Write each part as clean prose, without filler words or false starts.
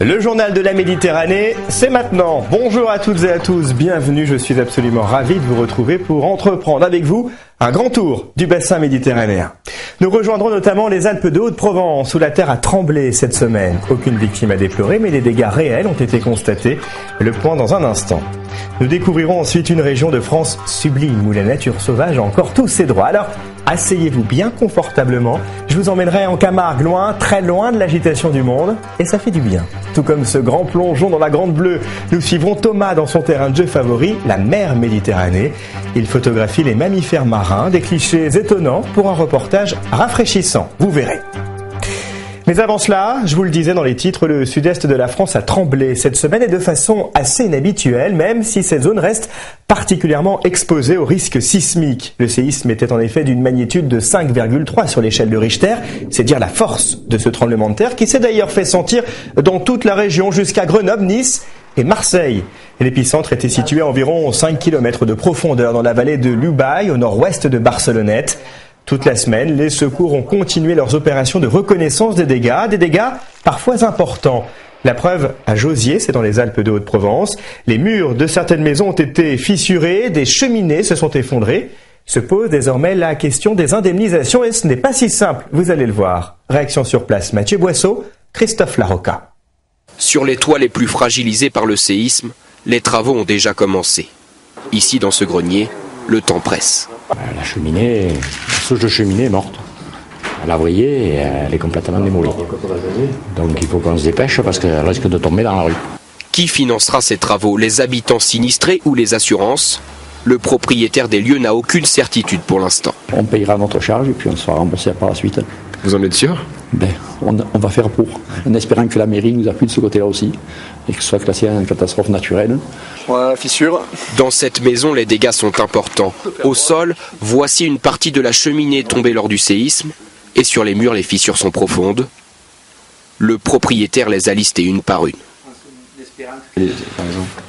Le journal de la Méditerranée, c'est maintenant. Bonjour à toutes et à tous, bienvenue, je suis absolument ravi de vous retrouver pour entreprendre avec vous un grand tour du bassin méditerranéen. Nous rejoindrons notamment les Alpes de Haute-Provence où la terre a tremblé cette semaine. Aucune victime à déplorer, mais des dégâts réels ont été constatés. Le point dans un instant. Nous découvrirons ensuite une région de France sublime où la nature sauvage a encore tous ses droits. Alors, asseyez-vous bien confortablement. Je vous emmènerai en Camargue, loin, très loin de l'agitation du monde. Et ça fait du bien. Tout comme ce grand plongeon dans la Grande Bleue, nous suivrons Thomas dans son terrain de jeu favori, la mer Méditerranée. Il photographie les mammifères marins, des clichés étonnants pour un reportage rafraîchissant. Vous verrez. Mais avant cela, je vous le disais dans les titres, le sud-est de la France a tremblé cette semaine et de façon assez inhabituelle, même si cette zone reste particulièrement exposée aux risques sismiques. Le séisme était en effet d'une magnitude de 5,3 sur l'échelle de Richter, c'est dire la force de ce tremblement de terre qui s'est d'ailleurs fait sentir dans toute la région jusqu'à Grenoble, Nice et Marseille. L'épicentre était situé à environ 5 km de profondeur dans la vallée de l'Ubaye, au nord-ouest de Barcelonnette. Toute la semaine, les secours ont continué leurs opérations de reconnaissance des dégâts parfois importants. La preuve à Josier, c'est dans les Alpes de Haute-Provence. Les murs de certaines maisons ont été fissurés, des cheminées se sont effondrées. Se pose désormais la question des indemnisations et ce n'est pas si simple, vous allez le voir. Réaction sur place, Mathieu Boisseau, Christophe Larocca. Sur les toits les plus fragilisés par le séisme, les travaux ont déjà commencé. Ici, dans ce grenier, le temps presse. La cheminée, la souche de cheminée est morte. Elle a vrillé et elle est complètement démolie. Donc il faut qu'on se dépêche parce qu'elle risque de tomber dans la rue. Qui financera ces travaux? Les habitants sinistrés ou les assurances? Le propriétaire des lieux n'a aucune certitude pour l'instant. On payera notre charge et puis on se fera rembourser par la suite. Vous en êtes sûr? On va faire pour, en espérant que la mairie nous appuie de ce côté-là aussi et que ce soit classé en catastrophe naturelle. Voilà la fissure. Dans cette maison, les dégâts sont importants. Au sol, voici une partie de la cheminée tombée lors du séisme et sur les murs, les fissures sont profondes. Le propriétaire les a listées une par une.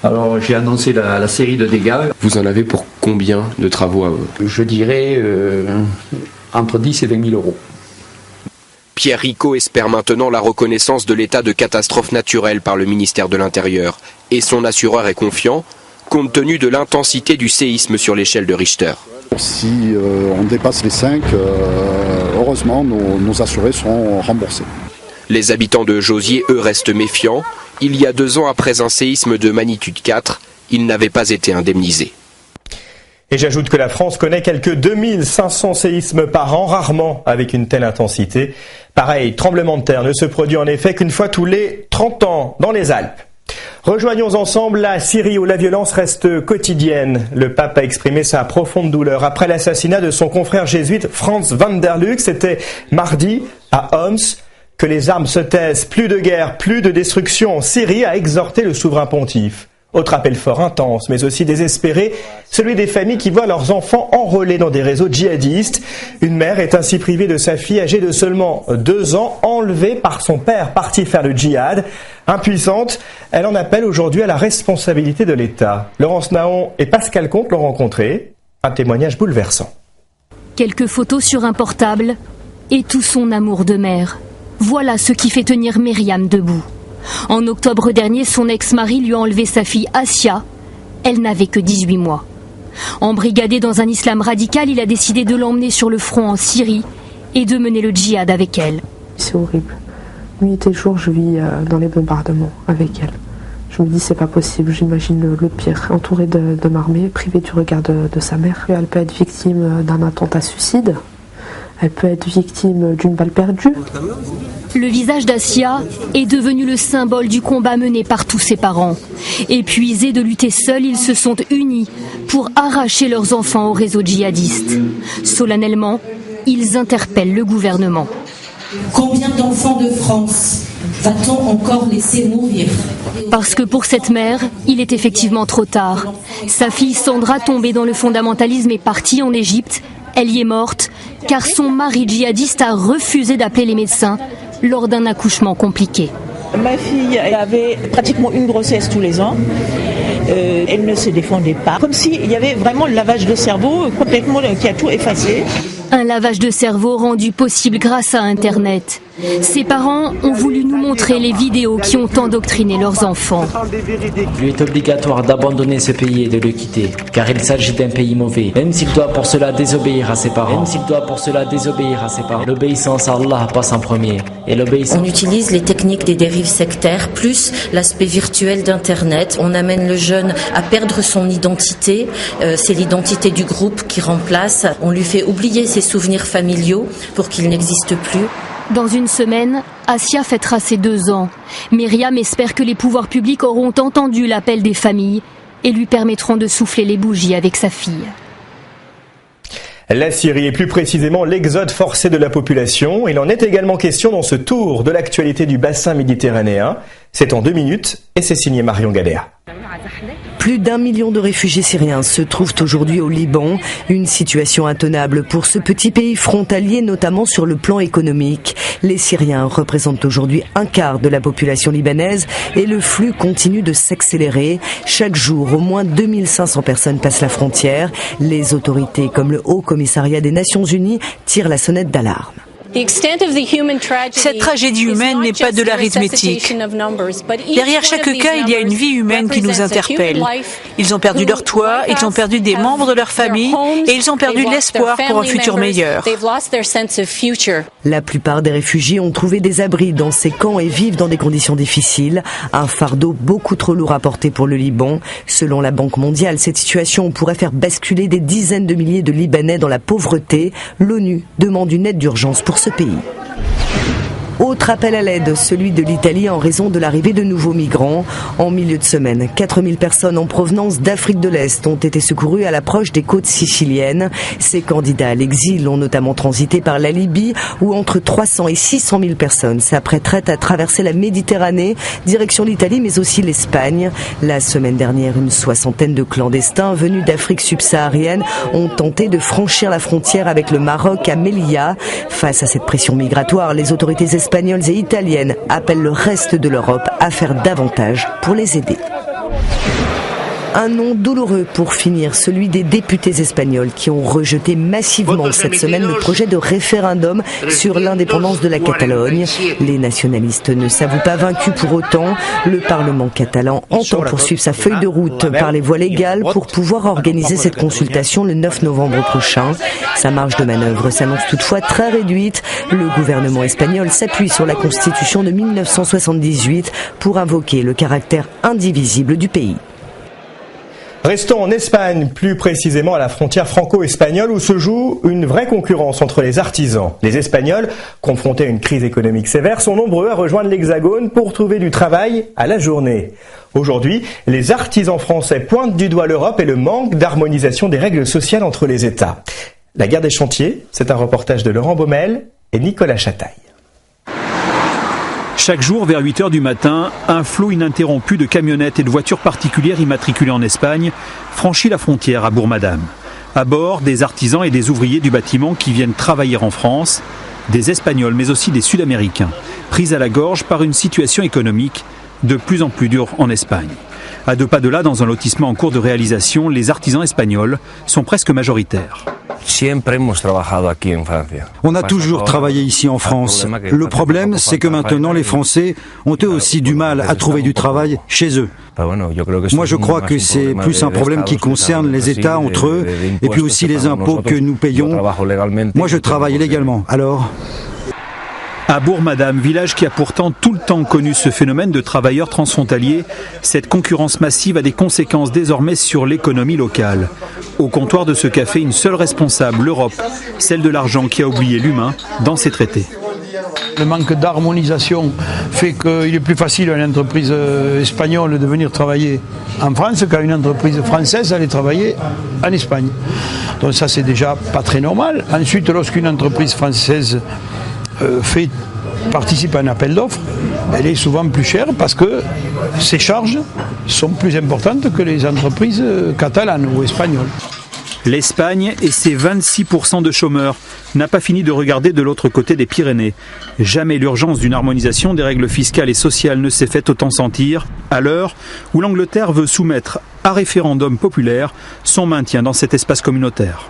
Alors j'ai annoncé la série de dégâts. Vous en avez pour combien de travaux à vous? Je dirais entre 10 et 20 000 euros. Pierre Ricot espère maintenant la reconnaissance de l'état de catastrophe naturelle par le ministère de l'Intérieur. Et son assureur est confiant, compte tenu de l'intensité du séisme sur l'échelle de Richter. Si on dépasse les 5, heureusement, nos assurés seront remboursés. Les habitants de Josier, eux, restent méfiants. Il y a 2 ans, après un séisme de magnitude 4, ils n'avaient pas été indemnisés. Et j'ajoute que la France connaît quelques 2500 séismes par an, rarement avec une telle intensité. Pareil, tremblement de terre ne se produit en effet qu'une fois tous les 30 ans dans les Alpes. Rejoignons ensemble la Syrie où la violence reste quotidienne. Le pape a exprimé sa profonde douleur après l'assassinat de son confrère jésuite Franz van der Luk. C'était mardi à Homs. Que les armes se taisent, plus de guerre, plus de destruction en Syrie, a exhorté le souverain pontife. Autre appel fort intense, mais aussi désespéré, celui des familles qui voient leurs enfants enrôlés dans des réseaux djihadistes. Une mère est ainsi privée de sa fille âgée de seulement 2 ans, enlevée par son père parti faire le djihad. Impuissante, elle en appelle aujourd'hui à la responsabilité de l'État. Laurence Naon et Pascal Comte l'ont rencontré. Un témoignage bouleversant. Quelques photos sur un portable et tout son amour de mère. Voilà ce qui fait tenir Myriam debout. En octobre dernier, son ex-mari lui a enlevé sa fille Asia. Elle n'avait que 18 mois. Embrigadé dans un islam radical, il a décidé de l'emmener sur le front en Syrie et de mener le djihad avec elle. C'est horrible. Nuit et jour, je vis dans les bombardements avec elle. Je me dis, c'est pas possible, j'imagine le pire. Entourée de armée, privée du regard de sa mère. Elle peut être victime d'un attentat suicide. Elle peut être victime d'une balle perdue. Le visage d'Asia est devenu le symbole du combat mené par tous ses parents. Épuisés de lutter seuls, ils se sont unis pour arracher leurs enfants au réseau djihadiste. Solennellement, ils interpellent le gouvernement. Combien d'enfants de France va-t-on encore laisser mourir? Parce que pour cette mère, il est effectivement trop tard. Sa fille Sandra, tombée dans le fondamentalisme, est partie en Égypte. Elle y est morte car son mari djihadiste a refusé d'appeler les médecins lors d'un accouchement compliqué. Ma fille avait pratiquement une grossesse tous les ans. Elle ne se défendait pas. Comme s'il y avait vraiment le lavage de cerveau complètement qui a tout effacé. Un lavage de cerveau rendu possible grâce à Internet. Ses parents ont voulu nous montrer les vidéos qui ont endoctriné leurs enfants. Il est obligatoire d'abandonner ce pays et de le quitter, car il s'agit d'un pays mauvais, même s'il doit pour cela désobéir à ses parents. L'obéissance à Allah passe en premier. On utilise les techniques des dérives sectaires, plus l'aspect virtuel d'Internet. On amène le jeune à perdre son identité. C'est l'identité du groupe qui remplace. On lui fait oublier ses souvenirs familiaux pour qu'ils n'existent plus. Dans une semaine, Asia fêtera ses 2 ans. Myriam espère que les pouvoirs publics auront entendu l'appel des familles et lui permettront de souffler les bougies avec sa fille. La Syrie et plus précisément l'exode forcé de la population. Il en est également question dans ce tour de l'actualité du bassin méditerranéen. C'est en 2 minutes et c'est signé Marion Galère. Plus d'1 million de réfugiés syriens se trouvent aujourd'hui au Liban, une situation intenable pour ce petit pays frontalier, notamment sur le plan économique. Les Syriens représentent aujourd'hui 1/4 de la population libanaise et le flux continue de s'accélérer. Chaque jour, au moins 2500 personnes passent la frontière. Les autorités, comme le Haut Commissariat des Nations Unies, tirent la sonnette d'alarme. Cette tragédie humaine n'est pas de l'arithmétique. Derrière chaque cas, il y a une vie humaine qui nous interpelle. Ils ont perdu leur toit, ils ont perdu des membres de leur famille et ils ont perdu l'espoir pour un futur meilleur. La plupart des réfugiés ont trouvé des abris dans ces camps et vivent dans des conditions difficiles. Un fardeau beaucoup trop lourd à porter pour le Liban. Selon la Banque mondiale, cette situation pourrait faire basculer des dizaines de milliers de Libanais dans la pauvreté. L'ONU demande une aide d'urgence pour ce pays. Autre appel à l'aide, celui de l'Italie en raison de l'arrivée de nouveaux migrants. En milieu de semaine, 4000 personnes en provenance d'Afrique de l'Est ont été secourues à l'approche des côtes siciliennes. Ces candidats à l'exil ont notamment transité par la Libye, où entre 300 et 600 000 personnes s'apprêteraient à traverser la Méditerranée, direction l'Italie mais aussi l'Espagne. La semaine dernière, une 60aine de clandestins venus d'Afrique subsaharienne ont tenté de franchir la frontière avec le Maroc à Melilla. Face à cette pression migratoire, les autorités espagnoles et italiennes appellent le reste de l'Europe à faire davantage pour les aider. Un nom douloureux pour finir, celui des députés espagnols qui ont rejeté massivement cette semaine le projet de référendum sur l'indépendance de la Catalogne. Les nationalistes ne s'avouent pas vaincus pour autant. Le Parlement catalan entend poursuivre sa feuille de route par les voies légales pour pouvoir organiser cette consultation le 9 novembre prochain. Sa marge de manœuvre s'annonce toutefois très réduite. Le gouvernement espagnol s'appuie sur la Constitution de 1978 pour invoquer le caractère indivisible du pays. Restons en Espagne, plus précisément à la frontière franco-espagnole où se joue une vraie concurrence entre les artisans. Les Espagnols, confrontés à une crise économique sévère, sont nombreux à rejoindre l'Hexagone pour trouver du travail à la journée. Aujourd'hui, les artisans français pointent du doigt l'Europe et le manque d'harmonisation des règles sociales entre les États. La guerre des chantiers, c'est un reportage de Laurent Baumel et Nicolas Chataille. Chaque jour, vers 8 h du matin, un flot ininterrompu de camionnettes et de voitures particulières immatriculées en Espagne franchit la frontière à Bourg-Madame. À bord, des artisans et des ouvriers du bâtiment qui viennent travailler en France, des Espagnols mais aussi des Sud-Américains, pris à la gorge par une situation économique de plus en plus dure en Espagne. À 2 pas de là, dans un lotissement en cours de réalisation, les artisans espagnols sont presque majoritaires. On a toujours travaillé ici en France. Le problème, c'est que maintenant les Français ont eux aussi du mal à trouver du travail chez eux. Moi, je crois que c'est plus un problème qui concerne les États entre eux et puis aussi les impôts que nous payons. Moi, je travaille légalement. Alors... À Bourg-Madame, village qui a pourtant tout le temps connu ce phénomène de travailleurs transfrontaliers, cette concurrence massive a des conséquences désormais sur l'économie locale. Au comptoir de ce café, une seule responsable, l'Europe, celle de l'argent qui a oublié l'humain dans ses traités. Le manque d'harmonisation fait qu'il est plus facile à une entreprise espagnole de venir travailler en France qu'à une entreprise française d'aller travailler en Espagne. Donc ça, c'est déjà pas très normal. Ensuite, lorsqu'une entreprise française participe à un appel d'offres, elle est souvent plus chère parce que ses charges sont plus importantes que les entreprises catalanes ou espagnoles. L'Espagne et ses 26% de chômeurs n'a pas fini de regarder de l'autre côté des Pyrénées. Jamais l'urgence d'une harmonisation des règles fiscales et sociales ne s'est faite autant sentir, à l'heure où l'Angleterre veut soumettre à référendum populaire son maintien dans cet espace communautaire.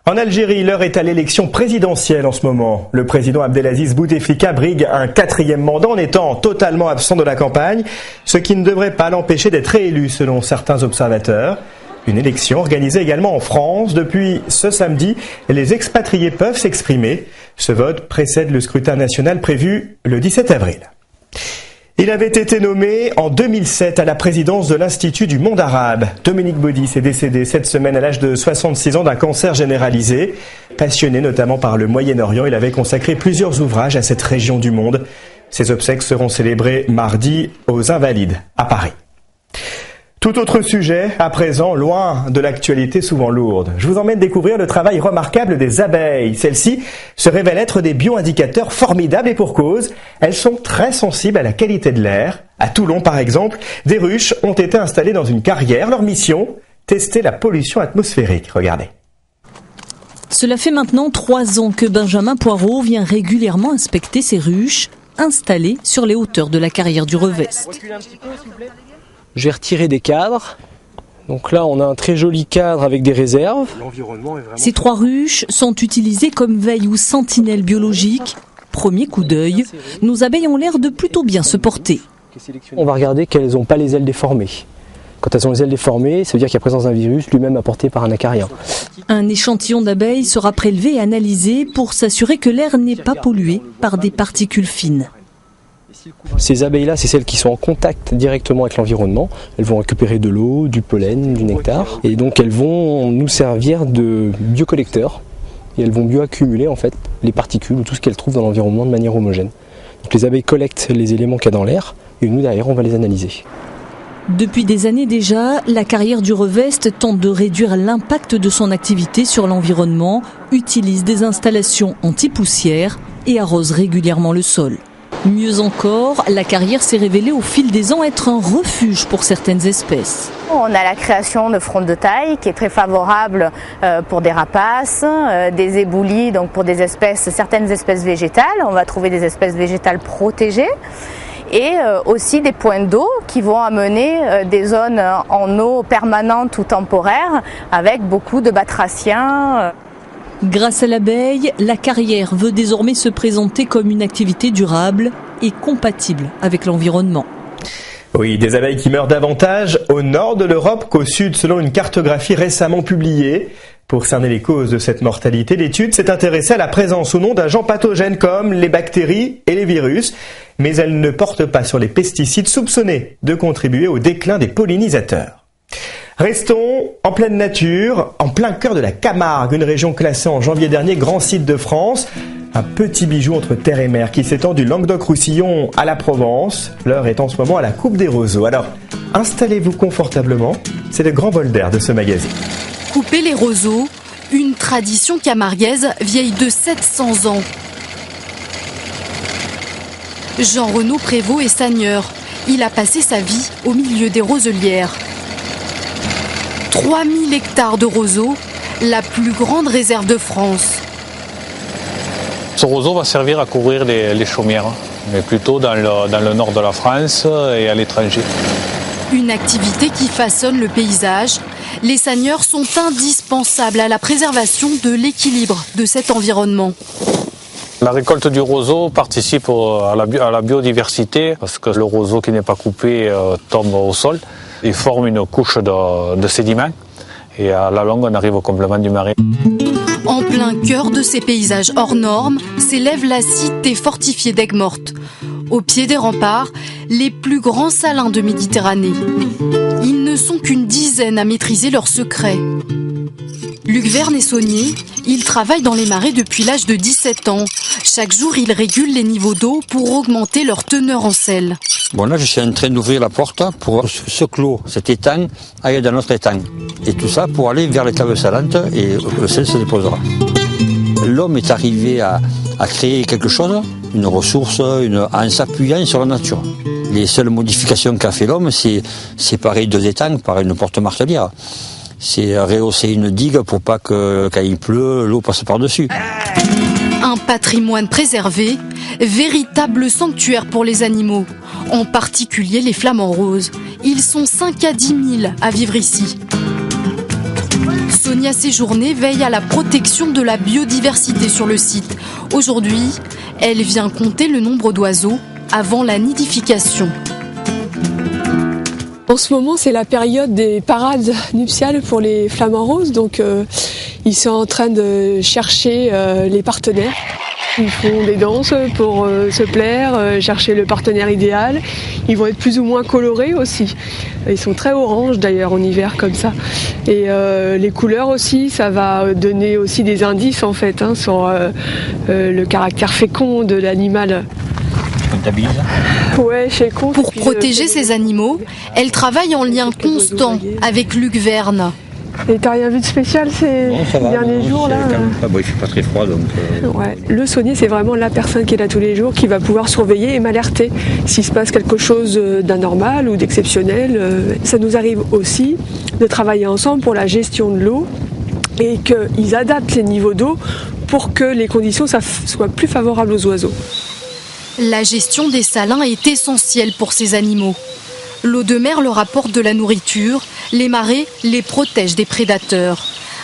En Algérie, l'heure est à l'élection présidentielle en ce moment. Le président Abdelaziz Bouteflika brigue un 4e mandat en étant totalement absent de la campagne, ce qui ne devrait pas l'empêcher d'être réélu selon certains observateurs. Une élection organisée également en France. Depuis ce samedi, les expatriés peuvent s'exprimer. Ce vote précède le scrutin national prévu le 17 avril. Il avait été nommé en 2007 à la présidence de l'Institut du monde arabe. Dominique Baudis est décédé cette semaine à l'âge de 66 ans d'un cancer généralisé. Passionné notamment par le Moyen-Orient, il avait consacré plusieurs ouvrages à cette région du monde. Ses obsèques seront célébrées mardi aux Invalides à Paris. Tout autre sujet, à présent, loin de l'actualité souvent lourde. Je vous emmène découvrir le travail remarquable des abeilles. Celles-ci se révèlent être des bioindicateurs formidables et pour cause. Elles sont très sensibles à la qualité de l'air. À Toulon, par exemple, des ruches ont été installées dans une carrière. Leur mission, tester la pollution atmosphérique. Regardez. Cela fait maintenant 3 ans que Benjamin Poirot vient régulièrement inspecter ces ruches installées sur les hauteurs de la carrière du Revest. Je vais retirer des cadres. Donc là, on a un très joli cadre avec des réserves. Ces 3 ruches sont utilisées comme veille ou sentinelle biologique. Premier coup d'œil, nos abeilles ont l'air de plutôt bien se porter. On va regarder qu'elles n'ont pas les ailes déformées. Quand elles ont les ailes déformées, ça veut dire qu'il y a présence d'un virus, lui-même apporté par un acarien. Un échantillon d'abeilles sera prélevé et analysé pour s'assurer que l'air n'est pas pollué par des particules fines. Ces abeilles-là, c'est celles qui sont en contact directement avec l'environnement. Elles vont récupérer de l'eau, du pollen, du nectar. Et donc elles vont nous servir de biocollecteurs. Et elles vont bioaccumuler en fait les particules ou tout ce qu'elles trouvent dans l'environnement de manière homogène. Donc les abeilles collectent les éléments qu'il y a dans l'air et nous derrière on va les analyser. Depuis des années déjà, la carrière du Revest tente de réduire l'impact de son activité sur l'environnement, utilise des installations anti-poussière et arrose régulièrement le sol. Mieux encore, la carrière s'est révélée au fil des ans être un refuge pour certaines espèces. On a la création de fronde de taille qui est très favorable pour des rapaces, des éboulis donc pour des espèces, certaines espèces végétales. On va trouver des espèces végétales protégées et aussi des points d'eau qui vont amener des zones en eau permanente ou temporaire avec beaucoup de batraciens. Grâce à l'abeille, la carrière veut désormais se présenter comme une activité durable et compatible avec l'environnement. Oui, des abeilles qui meurent davantage au nord de l'Europe qu'au sud, selon une cartographie récemment publiée. Pour cerner les causes de cette mortalité, l'étude s'est intéressée à la présence ou non d'agents pathogènes comme les bactéries et les virus, mais elle ne porte pas sur les pesticides soupçonnés de contribuer au déclin des pollinisateurs. Restons en pleine nature, en plein cœur de la Camargue, une région classée en janvier dernier grand site de France. Un petit bijou entre terre et mer qui s'étend du Languedoc-Roussillon à la Provence. L'heure est en ce moment à la coupe des roseaux. Alors, installez-vous confortablement, c'est le grand bol d'air de ce magazine. Couper les roseaux, une tradition camarguaise vieille de 700 ans. Jean-Renaud Prévost est seigneur. Il a passé sa vie au milieu des roselières. 3000 hectares de roseaux, la plus grande réserve de France. Ce roseau va servir à couvrir les chaumières, mais plutôt dans le nord de la France et à l'étranger. Une activité qui façonne le paysage. Les seigneurs sont indispensables à la préservation de l'équilibre de cet environnement. La récolte du roseau participe à la biodiversité parce que le roseau qui n'est pas coupé tombe au sol. Il forme une couche de sédiments et à la longue on arrive au complément du marais. En plein cœur de ces paysages hors normes s'élève la cité fortifiée d'Aigues-Mortes. Au pied des remparts, les plus grands salins de Méditerranée. Ils ne sont qu'une dizaine à maîtriser leurs secrets. Luc Verne est saunier, il travaille dans les marais depuis l'âge de 17 ans. Chaque jour, il régule les niveaux d'eau pour augmenter leur teneur en sel. Bon, là, je suis en train d'ouvrir la porte pour ce clos, cet étang, aille dans notre étang. Et tout ça pour aller vers l'étable salante et le sel se déposera. L'homme est arrivé à créer quelque chose, une ressource, en s'appuyant sur la nature. Les seules modifications qu'a fait l'homme, c'est séparer 2 étangs par une porte martelière. C'est rehausser une digue pour pas que quand il pleut, l'eau passe par-dessus. Un patrimoine préservé, véritable sanctuaire pour les animaux, en particulier les flamants roses. Ils sont 5 à 10 000 à vivre ici. Sonia Séjourné veille à la protection de la biodiversité sur le site. Aujourd'hui, elle vient compter le nombre d'oiseaux avant la nidification. En ce moment, c'est la période des parades nuptiales pour les flamants roses. Donc, ils sont en train de chercher les partenaires. Ils font des danses pour se plaire, chercher le partenaire idéal. Ils vont être plus ou moins colorés aussi. Ils sont très orange d'ailleurs en hiver comme ça. Et les couleurs aussi, ça va donner aussi des indices en fait sur le caractère fécond de l'animal. Ouais, pour protéger ces animaux, elle travaille en lien constant avec Luc Verne. Et t'as rien vu de spécial ces derniers jours là? Il fait pas très froid donc. Ouais. Le saunier, c'est vraiment la personne qui est là tous les jours, qui va pouvoir surveiller et m'alerter s'il se passe quelque chose d'anormal ou d'exceptionnel. Ça nous arrive aussi de travailler ensemble pour la gestion de l'eau et qu'ils adaptent les niveaux d'eau pour que les conditions soient plus favorables aux oiseaux. La gestion des salins est essentielle pour ces animaux. L'eau de mer leur apporte de la nourriture, les marais les protègent des prédateurs.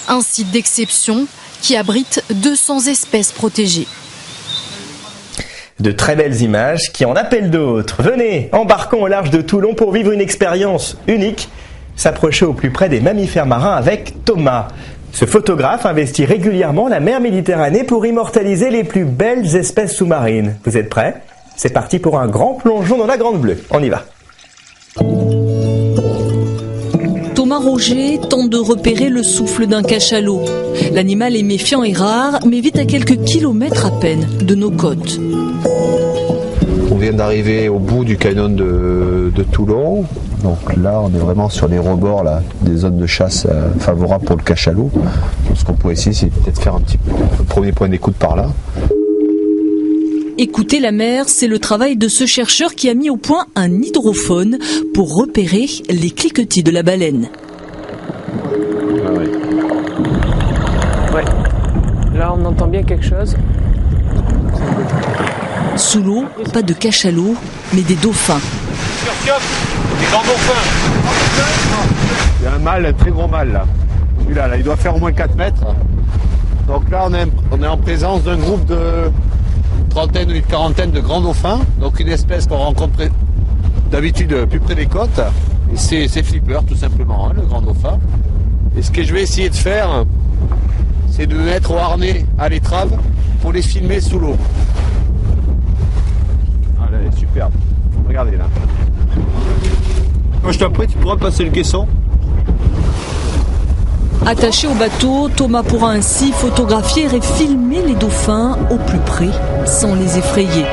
Un site d'exception qui abrite 200 espèces protégées. De très belles images qui en appellent d'autres. Venez, embarquons au large de Toulon pour vivre une expérience unique, s'approcher au plus près des mammifères marins avec Thomas. Ce photographe investit régulièrement la mer Méditerranée pour immortaliser les plus belles espèces sous-marines. Vous êtes prêts? C'est parti pour un grand plongeon dans la Grande Bleue. On y va. Thomas Roger tente de repérer le souffle d'un cachalot. L'animal est méfiant et rare, mais vit à quelques kilomètres à peine de nos côtes. On vient d'arriver au bout du canyon de Toulon. Donc là, on est vraiment sur les rebords là, des zones de chasse favorables pour le cachalot. Donc, ce qu'on pourrait essayer, c'est peut-être faire un premier point d'écoute par là. Écouter la mer, c'est le travail de ce chercheur qui a mis au point un hydrophone pour repérer les cliquetis de la baleine. Ouais. Là, on entend bien quelque chose. Sous l'eau, pas de cachalot, mais des dauphins. Des grands dauphins. Il y a un mâle, un très gros mâle là. Celui-là, il doit faire au moins 4 mètres. Donc là, on est en présence d'un groupe de trentaine ou une quarantaine de grands dauphins. Donc une espèce qu'on rencontre d'habitude plus près des côtes. Et c'est flipper tout simplement, le grand dauphin. Et ce que je vais essayer de faire, c'est de me mettre au harnais à l'étrave pour les filmer sous l'eau. Allez, superbe. Regardez là. Moi je t'en prie, tu pourras passer le caisson. Attaché au bateau, Thomas pourra ainsi photographier et filmer les dauphins au plus près, sans les effrayer.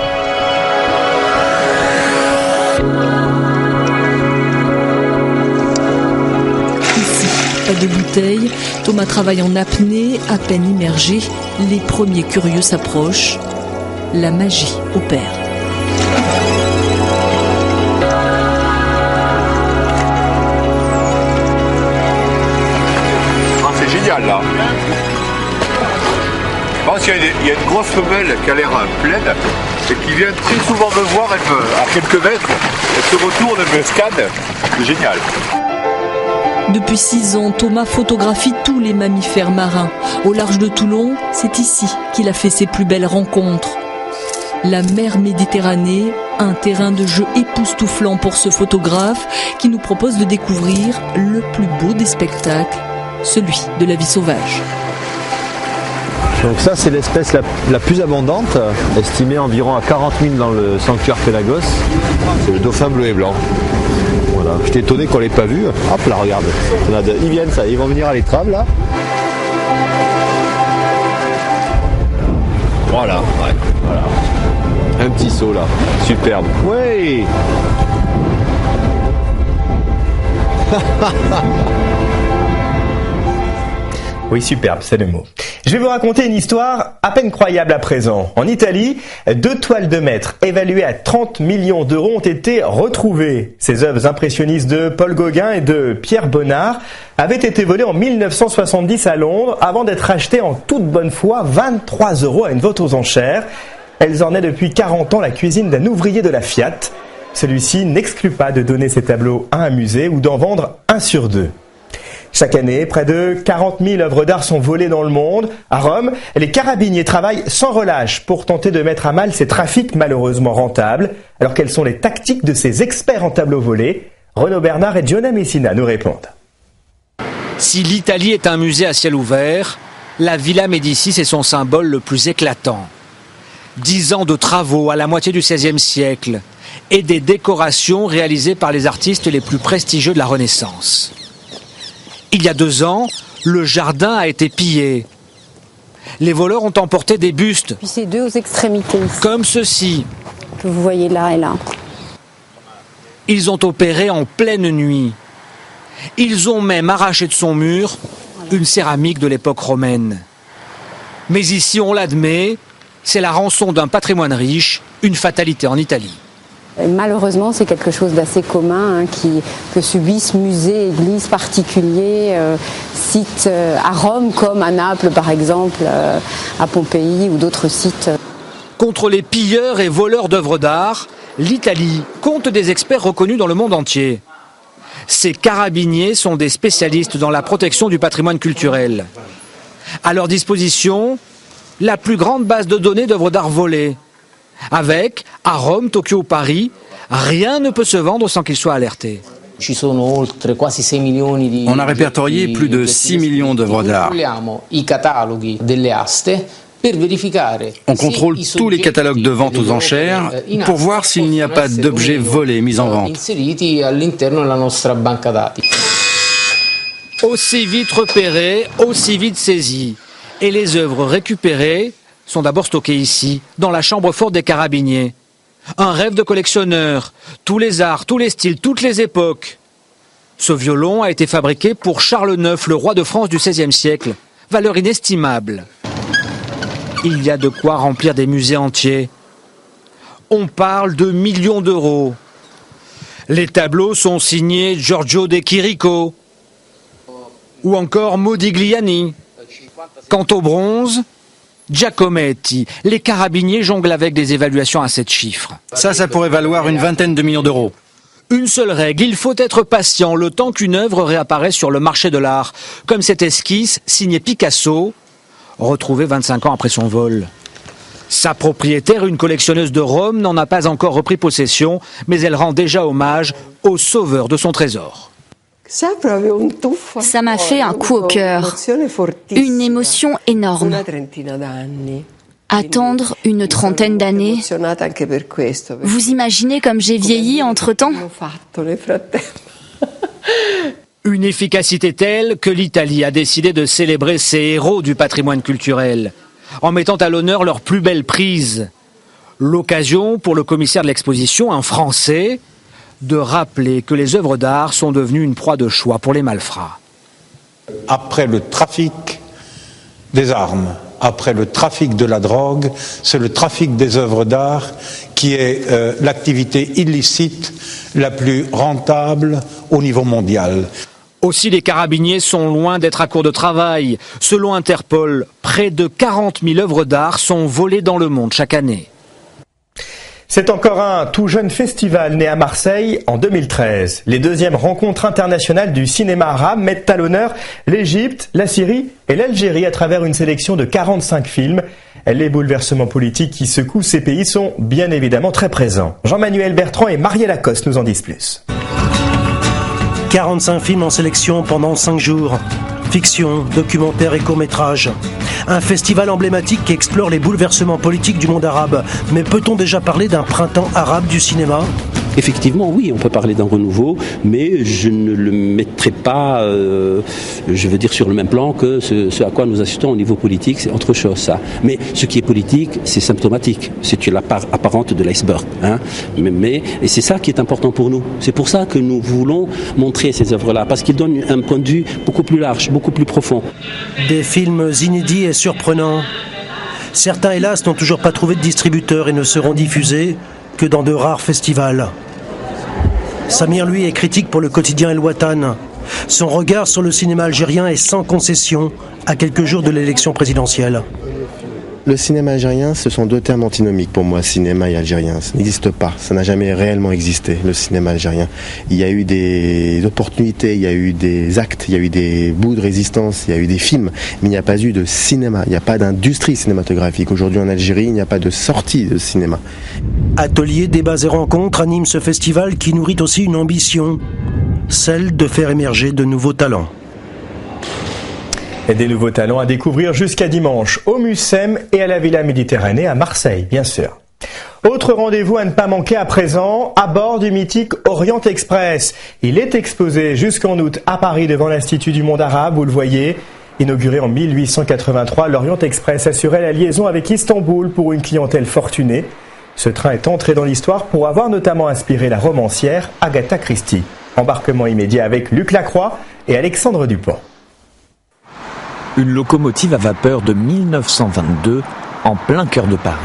Ici, pas de bouteille, Thomas travaille en apnée, à peine immergé. Les premiers curieux s'approchent. La magie opère. Génial là. Je pense qu'il y a une grosse femelle qui a l'air pleine et qui vient très souvent me voir à quelques mètres. Elle se retourne, elle me scanne. C'est génial. Depuis 6 ans, Thomas photographie tous les mammifères marins. Au large de Toulon, c'est ici qu'il a fait ses plus belles rencontres. La mer Méditerranée, un terrain de jeu époustouflant pour ce photographe qui nous propose de découvrir le plus beau des spectacles, celui de la vie sauvage. Donc ça c'est l'espèce la plus abondante, estimée environ à 40 000 dans le sanctuaire Pelagos. C'est le dauphin bleu et blanc. Voilà. J'étais étonné qu'on ne l'ait pas vu. Hop là, regarde. Ils viennent ça, ils vont venir à l'étrave là. Voilà, ouais, voilà. Un petit saut là, superbe. Ouais. Oui, superbe, c'est le mot. Je vais vous raconter une histoire à peine croyable à présent. En Italie, 2 toiles de maître évaluées à 30 millions d'euros ont été retrouvées. Ces œuvres impressionnistes de Paul Gauguin et de Pierre Bonnard avaient été volées en 1970 à Londres avant d'être achetées en toute bonne foi 23 € à une vente aux enchères. Elles ornaient depuis 40 ans la cuisine d'un ouvrier de la Fiat. Celui-ci n'exclut pas de donner ses tableaux à un musée ou d'en vendre 1 sur 2. Chaque année, près de 40 000 œuvres d'art sont volées dans le monde. À Rome, les carabiniers travaillent sans relâche pour tenter de mettre à mal ces trafics malheureusement rentables. Alors quelles sont les tactiques de ces experts en tableaux volés? Renaud Bernard et Giona Messina nous répondent. Si l'Italie est un musée à ciel ouvert, la Villa Médicis est son symbole le plus éclatant. 10 ans de travaux à la moitié du XVIe siècle et des décorations réalisées par les artistes les plus prestigieux de la Renaissance. Il y a 2 ans, le jardin a été pillé. Les voleurs ont emporté des bustes. Puis c'est 2 aux extrémités. Comme ceci. Que vous voyez là et là. Ils ont opéré en pleine nuit. Ils ont même arraché de son mur une céramique de l'époque romaine. Mais ici, on l'admet, c'est la rançon d'un patrimoine riche, une fatalité en Italie. Et malheureusement, c'est quelque chose d'assez commun que subissent musées, églises particuliers, sites à Rome comme à Naples par exemple, à Pompéi ou d'autres sites. Contre les pilleurs et voleurs d'œuvres d'art, l'Italie compte des experts reconnus dans le monde entier. Ces carabiniers sont des spécialistes dans la protection du patrimoine culturel. À leur disposition, la plus grande base de données d'œuvres d'art volées. Avec, à Rome, Tokyo ou Paris, rien ne peut se vendre sans qu'il soit alerté. On a répertorié plus de 6 millions d'œuvres d'art. On contrôle tous les catalogues de vente aux enchères pour voir s'il n'y a pas d'objets volés mis en vente. Aussi vite repérés, aussi vite saisis. Et les œuvres récupérées sont d'abord stockées ici, dans la chambre forte des carabiniers. Un rêve de collectionneur, tous les arts, tous les styles, toutes les époques. Ce violon a été fabriqué pour Charles IX, le roi de France du XVIe siècle. Valeur inestimable. Il y a de quoi remplir des musées entiers. On parle de millions d'euros. Les tableaux sont signés Giorgio De Chirico ou encore Modigliani. Quant au bronze, Giacometti. Les carabiniers jonglent avec des évaluations à 7 chiffres. Ça pourrait valoir une vingtaine de millions d'euros. Une seule règle, il faut être patient le temps qu'une œuvre réapparaisse sur le marché de l'art, comme cette esquisse signée Picasso, retrouvée 25 ans après son vol. Sa propriétaire, une collectionneuse de Rome, n'en a pas encore repris possession, mais elle rend déjà hommage au sauveur de son trésor. Ça m'a fait un coup au cœur, une émotion énorme. Attendre une trentaine d'années. Vous imaginez comme j'ai vieilli entre-temps ? Une efficacité telle que l'Italie a décidé de célébrer ses héros du patrimoine culturel, en mettant à l'honneur leurs plus belles prises. L'occasion pour le commissaire de l'exposition, un Français, de rappeler que les œuvres d'art sont devenues une proie de choix pour les malfrats. Après le trafic des armes, après le trafic de la drogue, c'est le trafic des œuvres d'art qui est l'activité illicite la plus rentable au niveau mondial. Aussi, les carabiniers sont loin d'être à court de travail. Selon Interpol, près de 40 000 œuvres d'art sont volées dans le monde chaque année. C'est encore un tout jeune festival né à Marseille en 2013. Les 2e rencontres internationales du cinéma arabe mettent à l'honneur l'Égypte, la Syrie et l'Algérie à travers une sélection de 45 films. Les bouleversements politiques qui secouent ces pays sont bien évidemment très présents. Jean-Manuel Bertrand et Marielle Lacoste nous en disent plus. 45 films en sélection pendant 5 jours. Fiction, documentaire et court-métrage. Un festival emblématique qui explore les bouleversements politiques du monde arabe. Mais peut-on déjà parler d'un printemps arabe du cinéma ? Effectivement, oui, on peut parler d'un renouveau, mais je ne le mettrai pas, sur le même plan que ce à quoi nous assistons au niveau politique, c'est autre chose, ça. Mais ce qui est politique, c'est symptomatique, c'est la part apparente de l'iceberg. Et c'est ça qui est important pour nous. C'est pour ça que nous voulons montrer ces œuvres-là, parce qu'ils donnent un point de vue beaucoup plus large, beaucoup plus profond. Des films inédits et surprenants. Certains, hélas, n'ont toujours pas trouvé de distributeur et ne seront diffusés que dans de rares festivals. Samir, lui, est critique pour le quotidien El Watan. Son regard sur le cinéma algérien est sans concession à quelques jours de l'élection présidentielle. Le cinéma algérien, ce sont deux termes antinomiques pour moi, cinéma et algérien. Ça n'existe pas, ça n'a jamais réellement existé, le cinéma algérien. Il y a eu des opportunités, il y a eu des actes, il y a eu des bouts de résistance, il y a eu des films, mais il n'y a pas eu de cinéma, il n'y a pas d'industrie cinématographique. Aujourd'hui en Algérie, il n'y a pas de sortie de cinéma. Ateliers, débats et rencontres animent ce festival qui nourrit aussi une ambition, celle de faire émerger de nouveaux talents. Et des nouveaux talents à découvrir jusqu'à dimanche au Mucem et à la Villa Méditerranée à Marseille, bien sûr. Autre rendez-vous à ne pas manquer à présent, à bord du mythique Orient Express. Il est exposé jusqu'en août à Paris devant l'Institut du monde arabe, vous le voyez. Inauguré en 1883, l'Orient Express assurait la liaison avec Istanbul pour une clientèle fortunée. Ce train est entré dans l'histoire pour avoir notamment inspiré la romancière Agatha Christie. Embarquement immédiat avec Luc Lacroix et Alexandre Dupont. Une locomotive à vapeur de 1922 en plein cœur de Paris.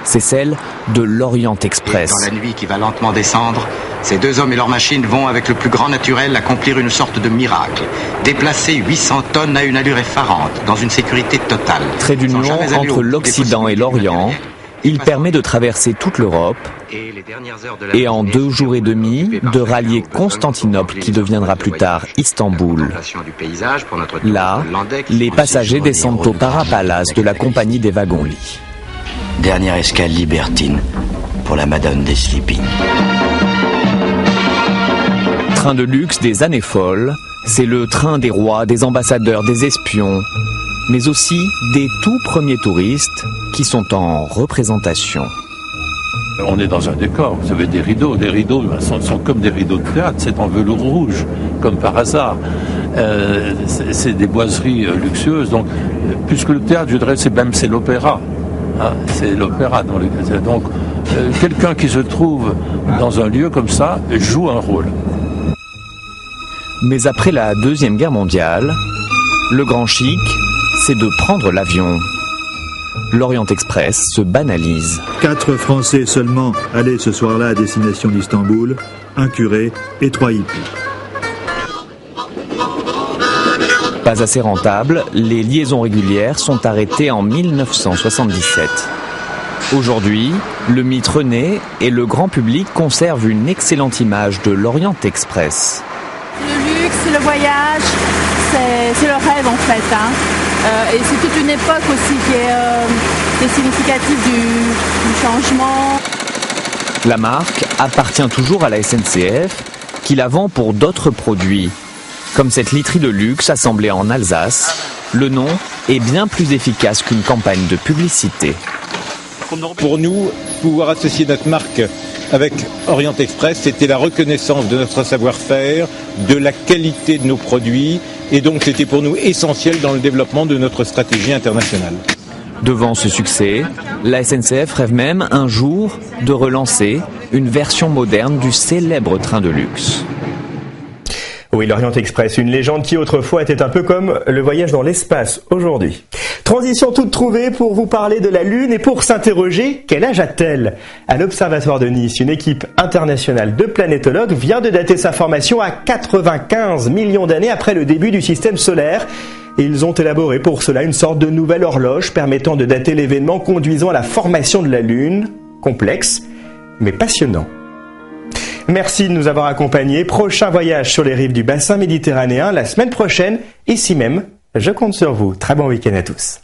C'est celle de l'Orient Express. Et dans la nuit qui va lentement descendre, ces deux hommes et leurs machines vont, avec le plus grand naturel, accomplir une sorte de miracle. Déplacer 800 tonnes à une allure effarante, dans une sécurité totale. Trait d'union entre l'Occident et l'Orient, il permet de traverser toute l'Europe et en 2 jours et demi de rallier Constantinople qui deviendra plus tard Istanbul. Là, les passagers descendent au Parapalace de la compagnie des wagons-lits. Dernière escale libertine pour la Madone des Sleeping. Train de luxe des années folles, c'est le train des rois, des ambassadeurs, des espions, mais aussi des tout premiers touristes qui sont en représentation. On est dans un décor, vous avez des rideaux sont comme des rideaux de théâtre, c'est en velours rouge, comme par hasard. C'est des boiseries luxueuses, donc plus que le théâtre, je dirais c'est l'opéra. Hein, c'est l'opéra dans lequel. Donc quelqu'un qui se trouve dans un lieu comme ça joue un rôle. Mais après la Deuxième Guerre mondiale, le grand chic, c'est de prendre l'avion. L'Orient Express se banalise. 4 Français seulement allaient ce soir-là à destination d'Istanbul, un curé et 3 hippies. Pas assez rentable, les liaisons régulières sont arrêtées en 1977. Aujourd'hui, le mythe renaît et le grand public conserve une excellente image de l'Orient Express. Le luxe, le voyage, c'est le rêve en fait. Et c'est toute une époque aussi qui est significative du changement. La marque appartient toujours à la SNCF qui la vend pour d'autres produits. Comme cette literie de luxe assemblée en Alsace, le nom est bien plus efficace qu'une campagne de publicité. Pour nous, pouvoir associer notre marque avec Orient Express, c'était la reconnaissance de notre savoir-faire, de la qualité de nos produits, et donc c'était pour nous essentiel dans le développement de notre stratégie internationale. Devant ce succès, la SNCF rêve même un jour de relancer une version moderne du célèbre train de luxe. Oui, l'Orient Express, une légende qui autrefois était un peu comme le voyage dans l'espace aujourd'hui. Transition toute trouvée pour vous parler de la Lune et pour s'interroger, quel âge a-t-elle ? À l'Observatoire de Nice, une équipe internationale de planétologues vient de dater sa formation à 95 millions d'années après le début du système solaire. Et ils ont élaboré pour cela une sorte de nouvelle horloge permettant de dater l'événement conduisant à la formation de la Lune. Complexe, mais passionnant. Merci de nous avoir accompagnés. Prochain voyage sur les rives du bassin méditerranéen la semaine prochaine, ici même. Je compte sur vous. Très bon week-end à tous.